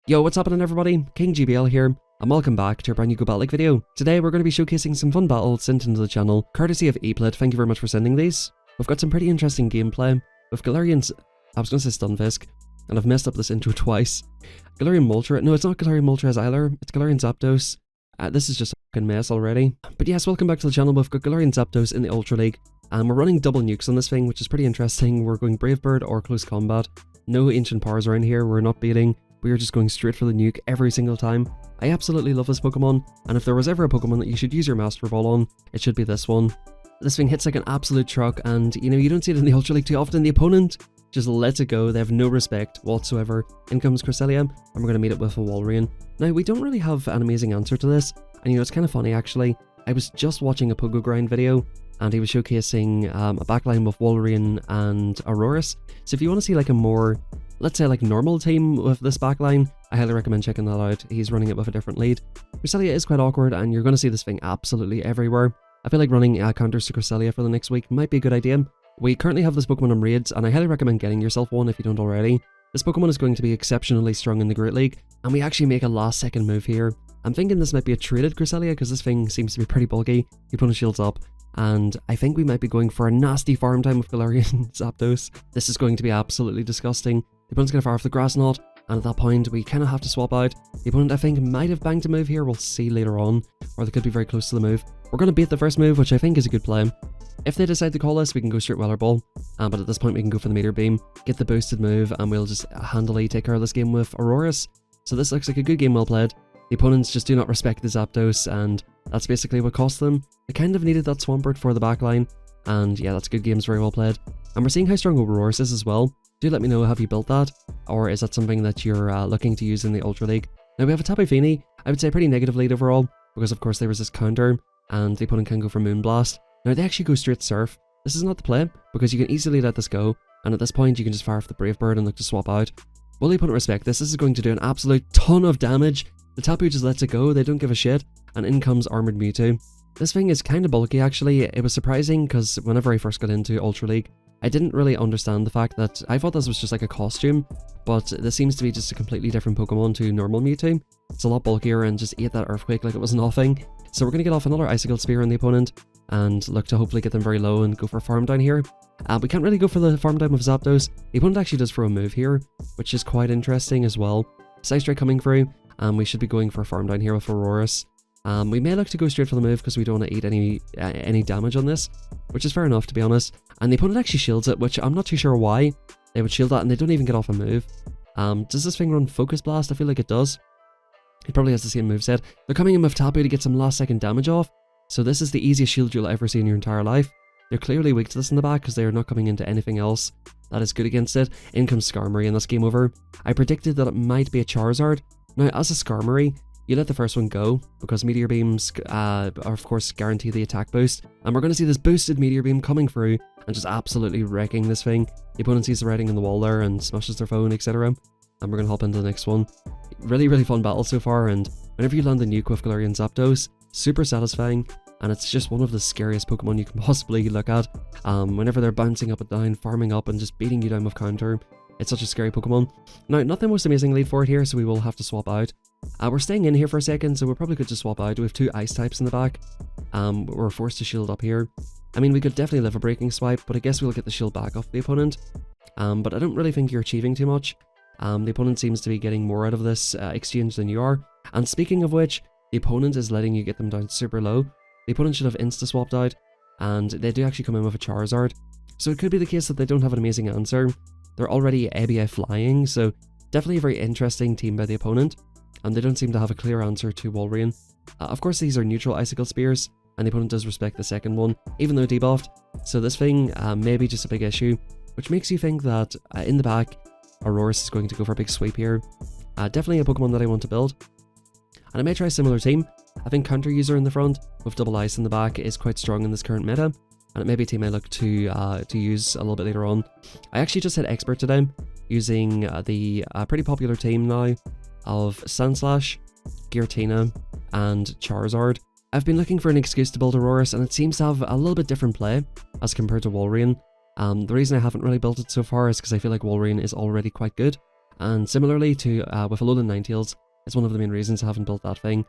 Yo, what's happening everybody? King GBL here, and welcome back to a brand new Go Battle League video. Today we're going to be showcasing some fun battles sent into the channel, courtesy of ePlit. Thank you very much for sending these. We've got some pretty interesting gameplay with Galarian... I was going to say Stunfisk, and I've messed up this intro twice. Galarian Moltres... No, it's not Galarian Moltres either, it's Galarian Zapdos. This is just a fucking mess already. But yes, welcome back to the channel. We've got Galarian Zapdos in the Ultra League, and we're running double nukes on this thing, which is pretty interesting. We're going Brave Bird or Close Combat. No ancient powers around here, we're not beating. We are just going straight for the nuke every single time. I absolutely love this Pokemon, and if there was ever a Pokemon that you should use your Master Ball on, it should be this one. This thing hits like an absolute truck, and you know, you don't see it in the Ultra League too often. The opponent just lets it go. They have no respect whatsoever. In comes Cresselia, and we're going to meet it with a Walrein. Now, we don't really have an amazing answer to this, and you know, it's kind of funny actually. I was just watching a Pogo Grind video, and he was showcasing a backline with Walrein and Aurorus. So if you want to see like a more, let's say like normal team with this backline, I highly recommend checking that out. He's running it with a different lead. Cresselia is quite awkward, and you're going to see this thing absolutely everywhere. I feel like running counters to Cresselia for the next week might be a good idea. We currently have this Pokemon on raids, and I highly recommend getting yourself one if you don't already. This Pokemon is going to be exceptionally strong in the Great League, and we actually make a last second move here. I'm thinking this might be a traded Cresselia because this thing seems to be pretty bulky. The opponent shields up, and I think we might be going for a nasty farm time with Galarian Zapdos. This is going to be absolutely disgusting. The opponent's going to fire off the Grass Knot, and at that point we kind of have to swap out. The opponent, I think, might have banked a move here. We'll see later on, or they could be very close to the move. We're going to beat the first move, which I think is a good play. If they decide to call us, we can go straight Weather Ball, but at this point we can go for the Meteor Beam, get the boosted move, and we'll just handily take care of this game with Aurorus. So this looks like a good game well played. The opponents just do not respect the Zapdos, and that's basically what cost them. They kind of needed that Swampert for the backline, and yeah, that's good games, very well played. And we're seeing how strong Aurorus is as well. Do let me know, have you built that, or is that something that you're looking to use in the Ultra League? Now we have a Tapu Fini. I would say pretty negative lead overall, because of course they resist counter, and the opponent can go for Moonblast. Now they actually go straight Surf. This is not the play, because you can easily let this go, and at this point you can just fire off the Brave Bird and look to swap out. Will the opponent respect this? This is going to do an absolute ton of damage. The Tapu just lets it go, they don't give a shit, and in comes Armored Mewtwo. This thing is kind of bulky actually. It was surprising because whenever I first got into Ultra League, I didn't really understand the fact that I thought this was just like a costume, but this seems to be just a completely different Pokemon to normal Mewtwo. It's a lot bulkier and just ate that Earthquake like it was nothing. So we're going to get off another Icicle Spear on the opponent and look to hopefully get them very low and go for a farm down here. We can't really go for the farm down with Zapdos. The opponent actually does throw a move here, which is quite interesting as well. Side Strike coming through, and we should be going for a farm down here with Aurorus. We may look to go straight for the move because we don't want to eat any damage on this, which is fair enough to be honest. And the opponent actually shields it, which I'm not too sure why they would shield that, and they don't even get off a move. Does this thing run Focus Blast? I feel like it does. It probably has the same moveset. They're coming in with Tapu to get some last second damage off, so this is the easiest shield you'll ever see in your entire life. They're clearly weak to this in the back because they are not coming into anything else that is good against it. In comes Skarmory, and that's game over. I predicted that it might be a Charizard. Now, as a Skarmory, you let the first one go, because Meteor Beams are of course guarantee the attack boost, and we're going to see this boosted Meteor Beam coming through and just absolutely wrecking this thing. The opponent sees the writing on the wall there and smashes their phone, etc. And we're going to hop into the next one. Really fun battle so far, and whenever you land a nuke with Galarian Zapdos, super satisfying, and it's just one of the scariest Pokemon you can possibly look at. Whenever they're bouncing up and down, farming up, and just beating you down with counter, it's such a scary Pokemon. Now, not the most amazing lead for it here, so we will have to swap out. We're staying in here for a second, so we probably could just swap out. We have two Ice types in the back. We're forced to shield up here. I mean, we could definitely live a Breaking Swipe, but I guess we'll get the shield back off the opponent. But I don't really think you're achieving too much. The opponent seems to be getting more out of this exchange than you are. And speaking of which, the opponent is letting you get them down super low. The opponent should have insta-swapped out, and they do actually come in with a Charizard. So it could be the case that they don't have an amazing answer. They're already ABA flying, so definitely a very interesting team by the opponent, and they don't seem to have a clear answer to Walrein. Of course, these are neutral Icicle Spears, and the opponent does respect the second one, even though debuffed. So this thing may be just a big issue, which makes you think that in the back, Aurorus is going to go for a big sweep here. Definitely a Pokemon that I want to build. And I may try a similar team. I think Counter User in the front with Double Ice in the back is quite strong in this current meta, and it may be a team I look to use a little bit later on. I actually just hit Expert today using the pretty popular team now of Sandslash, Giratina, and Charizard. I've been looking for an excuse to build Aurorus, and it seems to have a little bit different play as compared to Walrein. The reason I haven't really built it so far is because I feel like Walrein is already quite good, And similarly to with Alolan Ninetales, it's one of the main reasons I haven't built that thing.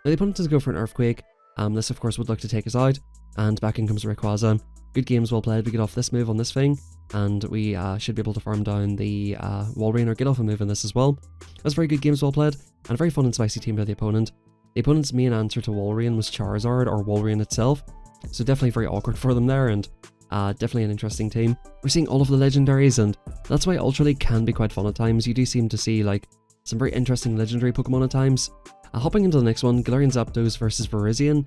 Now the opponent does go for an Earthquake. This of course would look to take us out, and back in comes Rayquaza. Good games, well played. We get off this move on this thing, and we should be able to farm down the Walrein or get off a move on this as well. That's very good games, well played, and a very fun and spicy team by the opponent. The opponent's main answer to Walrein was Charizard or Walrein itself, so definitely very awkward for them there, and definitely an interesting team. We're seeing all of the legendaries, and that's why Ultra League can be quite fun at times. You do seem to see like some very interesting legendary Pokemon at times. Hopping into the next one, Galarian Zapdos versus Virizion.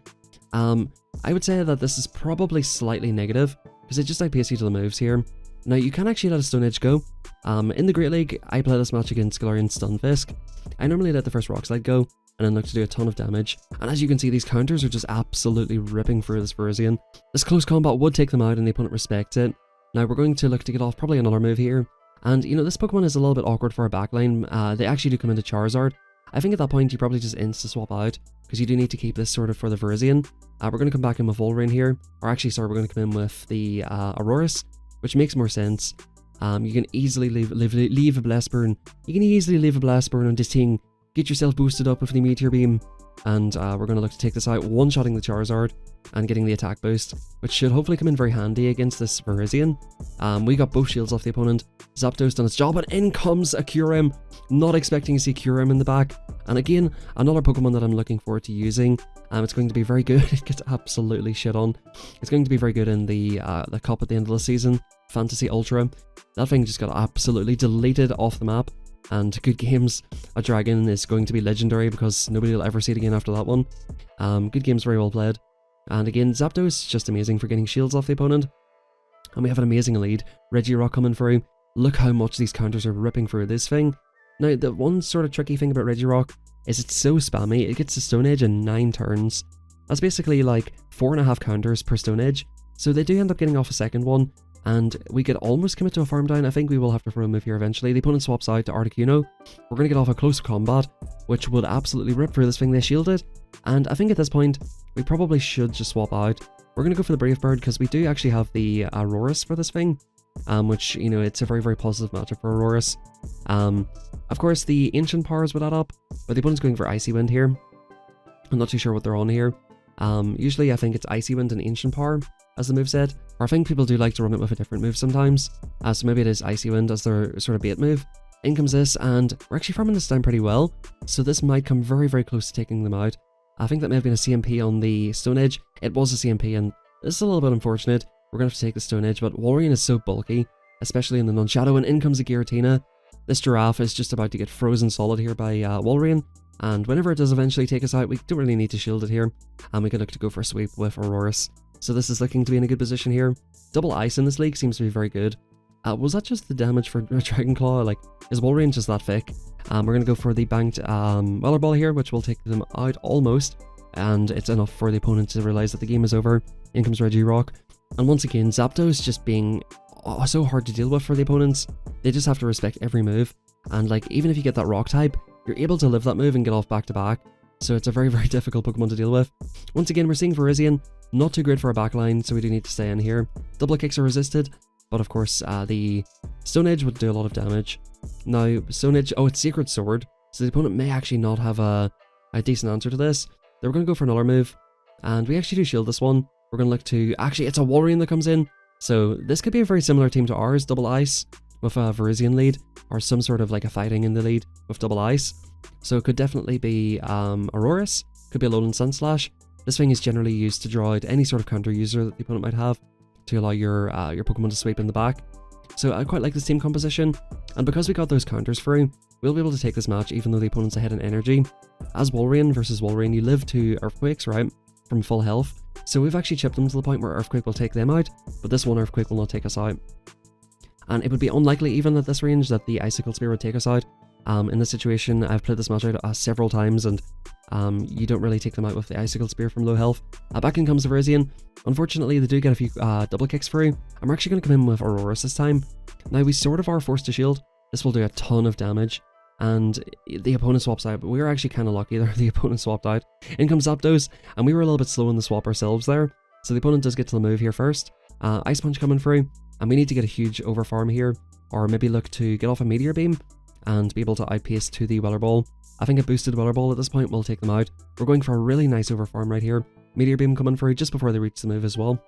I would say that this is probably slightly negative, because it just outpaces you to the moves here. Now, you can actually let a Stone Edge go. In the Great League, I play this match against Galarian Stunfisk. I normally let the first Rock Slide go, and then look to do a ton of damage. And as you can see, these counters are just absolutely ripping through this Virizion. This close combat would take them out, and the opponent respects it. Now, we're going to look to get off probably another move here. And, you know, this Pokemon is a little bit awkward for a backline. They actually do come into Charizard. I think at that point you probably just insta-swap out, because you do need to keep this sort of for the Virizion. We're going to come back in with Walrein here, or actually, sorry, we're going to come in with the Aurorus, which makes more sense. You can easily leave a Blast Burn. You can easily leave a Blast Burn on this thing, get yourself boosted up with the Meteor Beam, and we're going to look to take this out, one-shotting the Charizard and getting the attack boost, which should hopefully come in very handy against this Virizion. We got both shields off the opponent. Zapdos done its job, and in comes a Kyurem. Not expecting to see Kyurem in the back. And again, another Pokemon that I'm looking forward to using. It's going to be very good. It gets absolutely shit on. It's going to be very good in the cup at the end of the season, Fantasy Ultra. That thing just got absolutely deleted off the map. And good games, a dragon is going to be legendary because nobody will ever see it again after that one. Good games, very well played. And again, Zapdos is just amazing for getting shields off the opponent. And we have an amazing lead. Regirock coming through. Look how much these counters are ripping through this thing. Now, the one sort of tricky thing about Regirock is it's so spammy. It gets a Stone Edge in 9 turns. That's basically like 4.5 counters per Stone Edge. So they do end up getting off a second one. And we could almost commit to a farm down. I think we will have to throw a move here eventually. The opponent swaps out to Articuno. We're going to get off a close combat, which would absolutely rip through this thing. They shielded. And I think at this point, we probably should just swap out. We're going to go for the Brave Bird because we do actually have the Aurorus for this thing. Which, you know, it's a very, very positive matchup for Aurorus. Of course, the Ancient Powers would add up, but the opponent's going for Icy Wind here. I'm not too sure what they're on here. Usually I think it's Icy Wind and Ancient Power as the moveset, or I think people do like to run it with a different move sometimes. So maybe it is Icy Wind as their sort of bait move. In comes this, and we're actually farming this down pretty well, so this might come very, very close to taking them out. I think that may have been a CMP on the Stone Edge. It was a CMP, and this is a little bit unfortunate. We're going to have to take the Stone Edge, but Walrein is so bulky, especially in the non-shadow, and in comes a Giratina. This Giraffe is just about to get frozen solid here by Walrein, and whenever it does eventually take us out, we don't really need to shield it here, and we can look to go for a sweep with Aurorus. So this is looking to be in a good position here. Double Ice in this league seems to be very good. Was that just the damage for Dragon Claw? Like, is Walrein just that thick? We're going to go for the banked Weather Ball here, which will take them out almost, and it's enough for the opponent to realize that the game is over. In comes Regirock. And once again, Zapdos just being so hard to deal with for the opponents. They just have to respect every move. And like, even if you get that rock type, you're able to live that move and get off back to back. So it's a very, very difficult Pokemon to deal with. Once again, we're seeing Virizion. Not too great for a backline, so we do need to stay in here. Double kicks are resisted, but of course, the Stone Edge would do a lot of damage. Now, Stone Edge, oh, it's Sacred Sword. So the opponent may actually not have a decent answer to this. They're going to go for another move. And we actually do shield this one. We're going to look to... Actually, it's a Walrein that comes in. So this could be a very similar team to ours. Double Ice with a Virizion lead. Or some sort of like a fighting in the lead with Double Ice. So it could definitely be Aurorus. Could be a Alolan Sandslash. This thing is generally used to draw out any sort of counter user that the opponent might have to allow your Pokemon to sweep in the back. So I quite like this team composition. And because we got those counters through, we'll be able to take this match even though the opponent's ahead in energy. As Walrein versus Walrein, you live 2 Earthquakes, right? From full health. So we've actually chipped them to the point where Earthquake will take them out, but this one Earthquake will not take us out. And it would be unlikely even at this range that the Icicle Spear would take us out. In this situation, I've played this match out several times, and you don't really take them out with the Icicle Spear from low health. Back in comes the Virizion. Unfortunately, they do get a few double kicks through, and we're actually going to come in with Aurorus this time. Now, we sort of are forced to shield. This will do a ton of damage, and the opponent swaps out, but we were actually kind of lucky there. The opponent swapped out. In comes Zapdos, and we were a little bit slow in the swap ourselves there, so the opponent does get to the move here first. Ice Punch coming through, and we need to get a huge over farm here, or maybe look to get off a Meteor Beam. and be able to outpace to the Weather Ball. I think a boosted Weather Ball at this point will take them out. We're going for a really nice overfarm right here. Meteor Beam coming through just before they reach the move as well.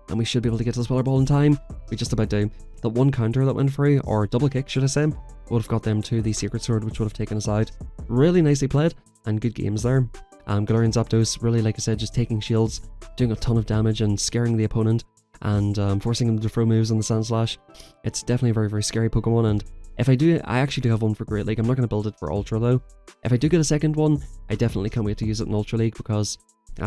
And we should be able to get to this Weather Ball in time. We just about do. That one counter that went through, or double kick should I say, would have got them to the Sacred Sword, which would have taken us out. Really nicely played, and good games there. Galarian Zapdos, really, like I said, just taking shields, doing a ton of damage and scaring the opponent, and forcing them to throw moves on the Sandslash. It's definitely a very, very scary Pokemon, and if I actually do have one for Great League. I'm not going to build it for Ultra though. If I do get a second one, I definitely can't wait to use it in Ultra League, because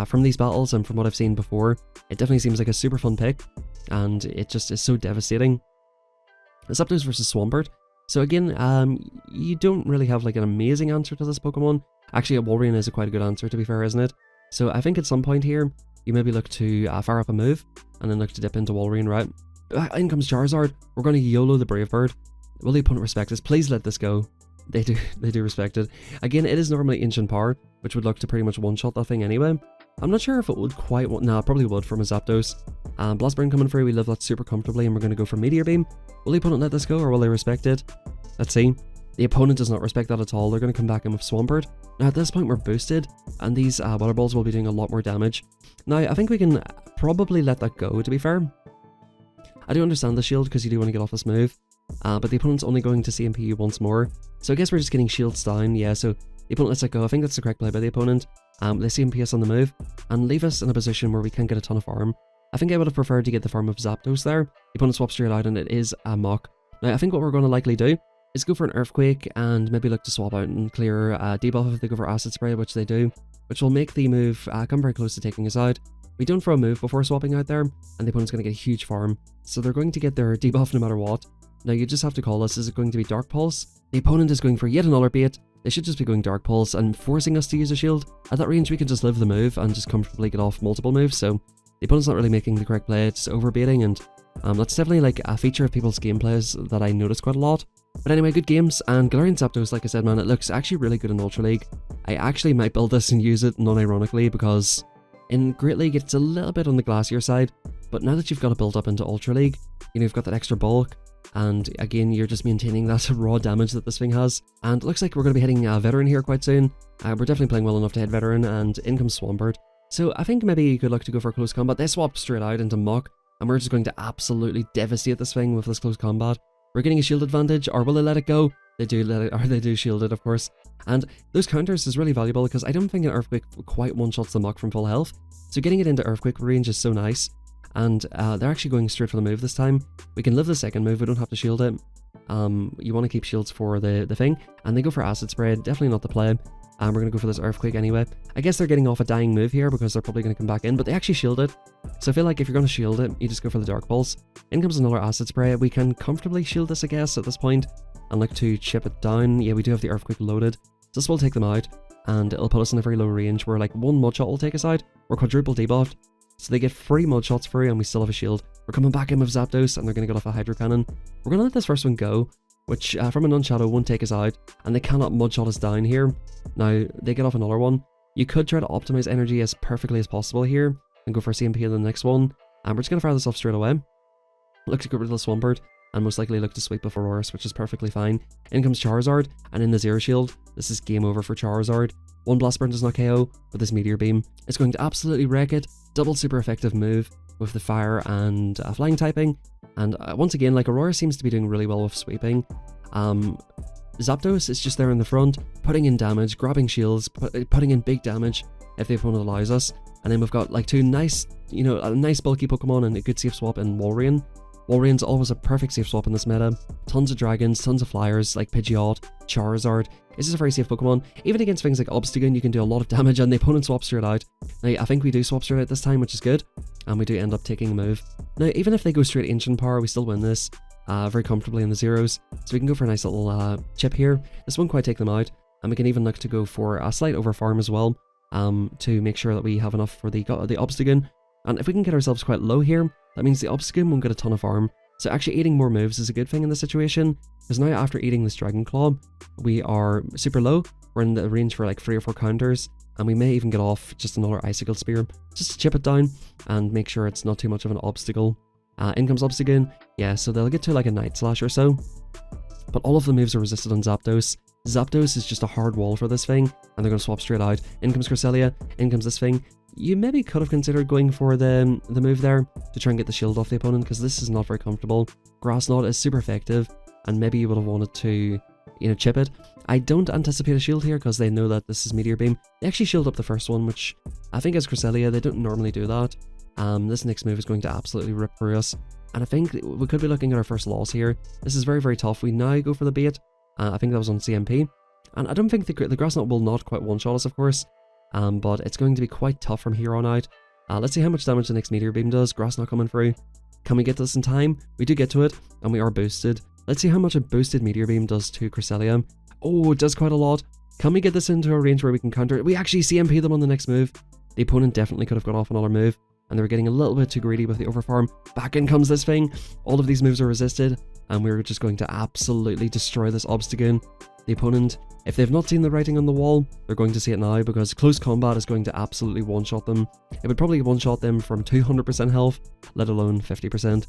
from these battles and from what I've seen before, it definitely seems like a super fun pick, and it just is so devastating. Zapdos versus Swampert. So again, you don't really have like an amazing answer to this Pokemon. Actually, a Walrein is quite a good answer, to be fair, isn't it? So I think at some point here, you maybe look to fire up a move, and then look to dip into Walrein, right? In comes Charizard. We're going to YOLO the Brave Bird. Will the opponent respect this? Please let this go. They do respect it. Again, it is normally Ancient Power, which would look to pretty much one-shot that thing anyway. I'm not sure if it would quite... Nah, probably would from a Zapdos. Blast Burn coming through, we live that super comfortably, and we're going to go for Meteor Beam. Will the opponent let this go, or will they respect it? Let's see. The opponent does not respect that at all. They're going to come back in with Swampert. Now at this point we're boosted, and these Water Balls will be doing a lot more damage. Now I think we can probably let that go, to be fair. I do understand the shield, because you do want to get off this move. But the opponent's only going to CMP you once more. So I guess we're just getting shields down, yeah, so the opponent lets it go. I think that's the correct play by the opponent. They CMP us on the move, and leave us in a position where we can get a ton of farm. I think I would have preferred to get the farm of Zapdos there. The opponent swaps straight out, and it is a Mach. Now I think what we're going to likely do is go for an Earthquake, and maybe look to swap out and clear debuff if they go for Acid Spray, which they do, which will make the move come very close to taking us out. We don't throw a move before swapping out there, and the opponent's going to get a huge farm, so they're going to get their debuff no matter what. Now you just have to call this. Is it going to be Dark Pulse? The opponent is going for yet another bait. They should just be going Dark Pulse and forcing us to use a shield. At that range we can just live the move and just comfortably get off multiple moves, so the opponent's not really making the correct play. It's overbaiting, and that's definitely like a feature of people's gameplays that I notice quite a lot. But anyway, good games, and Galarian Zapdos, like I said, man, it looks actually really good in Ultra League. I actually might build this and use it non-ironically, because in Great League it's a little bit on the glassier side, but now that you've got it built up into Ultra League, you know, you've got that extra bulk, and again, you're just maintaining that raw damage that this thing has. And it looks like we're going to be hitting Veteran here quite soon. We're definitely playing well enough to hit Veteran, and in comes Swampert. So I think maybe you could look to go for close combat. They swap straight out into Mach, and we're just going to absolutely devastate this thing with this close combat. We're getting a shield advantage, or will they let it go? They do let it, or they do shield it, of course. And those counters is really valuable, because I don't think an Earthquake quite one-shots the Mach from full health. So getting it into Earthquake range is so nice. And they're actually going straight for the move this time. We can live the second move, we don't have to shield it. You want to keep shields for the thing. And they go for Acid Spray, definitely not the play. We're going to go for this Earthquake anyway. I guess they're getting off a dying move here, because they're probably going to come back in, but they actually shield it. So I feel like if you're going to shield it, you just go for the Dark Pulse. In comes another Acid Spray. We can comfortably shield this, I guess, at this point, and look to chip it down. Yeah, we do have the Earthquake loaded. This will take them out, and it'll put us in a very low range where like one Mudshot will take us out. We're quadruple debuffed. So they get 3 Mudshots free, and we still have a shield. We're coming back in with Zapdos, and they're going to get off a Hydro Cannon. We're going to let this first one go, which from a non-shadow won't take us out, and they cannot Mudshot us down here. Now, they get off another one. You could try to optimize energy as perfectly as possible here, and go for CMP in the next one. And we're just going to fire this off straight away. Look to get rid of the Swampert, and most likely look to sweep with Aurorus, which is perfectly fine. In comes Charizard, and in the Zero Shield, this is game over for Charizard. One Blast Burn does not KO, but this Meteor Beam is going to absolutely wreck it. Double super effective move with the fire and flying typing. And once again, like, Aurora seems to be doing really well with sweeping. Zapdos is just there in the front, putting in damage, grabbing shields, putting in big damage if the opponent allows us. And then we've got like 2 nice, you know, a nice bulky Pokemon and a good safe swap in Walrein. Walrein's always a perfect safe swap in this meta. Tons of dragons, tons of flyers like Pidgeot, Charizard. This is a very safe Pokemon. Even against things like Obstagoon, you can do a lot of damage, and the opponent swaps straight out. Now, I think we do swap straight out this time, which is good, and we do end up taking a move. Now, even if they go straight Ancient Power, we still win this very comfortably in the zeros. So we can go for a nice little chip here. This won't quite take them out, and we can even look to go for a slight overfarm as well, to make sure that we have enough for the Obstagoon. And if we can get ourselves quite low here, that means the Obstagoon won't get a ton of farm. So actually eating more moves is a good thing in this situation, because now after eating this Dragon Claw, we are super low. We're in the range for like 3 or 4 counters, and we may even get off just another Icicle Spear, just to chip it down and make sure it's not too much of an obstacle. In comes Obstagoon, yeah, so they'll get to like a Night Slash or so. but all of the moves are resisted on Zapdos. Zapdos is just a hard wall for this thing, and they're going to swap straight out. In comes Cresselia, in comes this thing. You maybe could have considered going for the move there to try and get the shield off the opponent, because this is not very comfortable. Grass Knot is super effective, and maybe you would have wanted to, you know, chip it. I don't anticipate a shield here because they know that this is Meteor Beam. They actually shield up the first one, which I think as Cresselia, they don't normally do that. This next move is going to absolutely rip through us, and I think we could be looking at our first loss here. This is very, very tough. We now go for the bait. I think that was on CMP, and I don't think the Grass Knot will not quite one-shot us, of course, but it's going to be quite tough from here on out. Let's see how much damage the next Meteor Beam does. Grass Knot coming through. Can we get this in time? We do get to it, and we are boosted. Let's see how much a boosted Meteor Beam does to Cresselia. Oh, it does quite a lot. Can we get this into a range where we can counter it? We actually CMP them on the next move. The opponent definitely could have got off another move, and they were getting a little bit too greedy with the overfarm. Back in comes this thing. All of these moves are resisted, and we're just going to absolutely destroy this Obstagoon. The opponent, if they've not seen the writing on the wall, they're going to see it now, because close combat is going to absolutely one-shot them. It would probably one-shot them from 200% health, let alone 50%.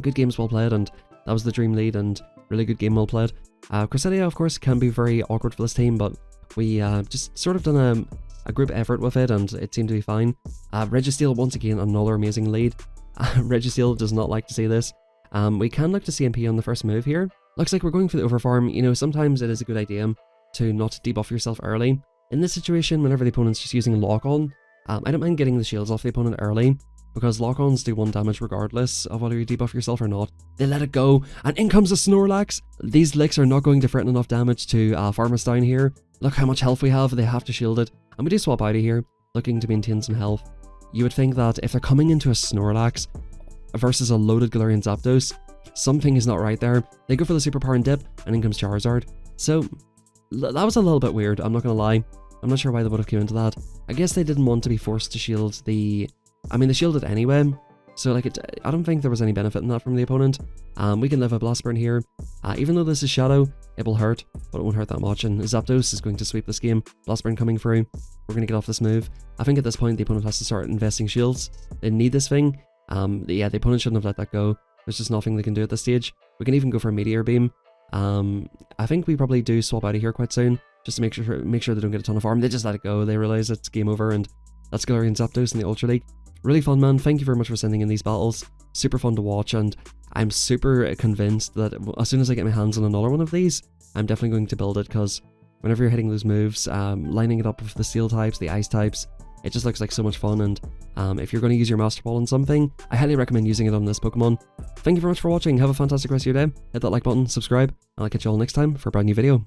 Good games well played, and that was the dream lead, and really good game well played. Cresselia, of course, can be very awkward for this team, but we just sort of done a group effort with it, and it seemed to be fine. Registeel, once again, another amazing lead. Registeel does not like to see this. We can look to CMP on the first move here. Looks like we're going for the overfarm. You know, sometimes it is a good idea to not debuff yourself early. In this situation, whenever the opponent's just using lock-on, I don't mind getting the shields off the opponent early, because lock-ons do 1 damage regardless of whether you debuff yourself or not. They let it go, and in comes a Snorlax! These licks are not going to threaten enough damage to farm us down here. Look how much health we have, they have to shield it. And we do swap out of here, looking to maintain some health. You would think that if they're coming into a Snorlax versus a loaded Galarian Zapdos, something is not right there. They go for the superpower and dip, and in comes Charizard. So, that was a little bit weird, I'm not gonna lie. I'm not sure why they would have come into that. I guess they didn't want to be forced to shield the... I mean, they shielded anyway, so like I don't think there was any benefit in that from the opponent. We can live a Blast Burn here. Even though this is Shadow, it will hurt, but it won't hurt that much, and Zapdos is going to sweep this game. Blast Burn coming through. We're going to get off this move. I think at this point the opponent has to start investing shields. They need this thing. Yeah, the opponent shouldn't have let that go. There's just nothing they can do at this stage. We can even go for a Meteor Beam. I think we probably do swap out of here quite soon, just to make sure they don't get a ton of farm. They just let it go. They realize it's game over, and that's Galarian Zapdos in the Ultra League. Really fun, man. Thank you very much for sending in these battles. Super fun to watch, and I'm super convinced that as soon as I get my hands on another one of these, I'm definitely going to build it, because whenever you're hitting those moves, lining it up with the Steel types, the Ice types, it just looks like so much fun, and if you're going to use your Master Ball on something, I highly recommend using it on this Pokemon. Thank you very much for watching. Have a fantastic rest of your day. Hit that like button, subscribe, and I'll catch you all next time for a brand new video.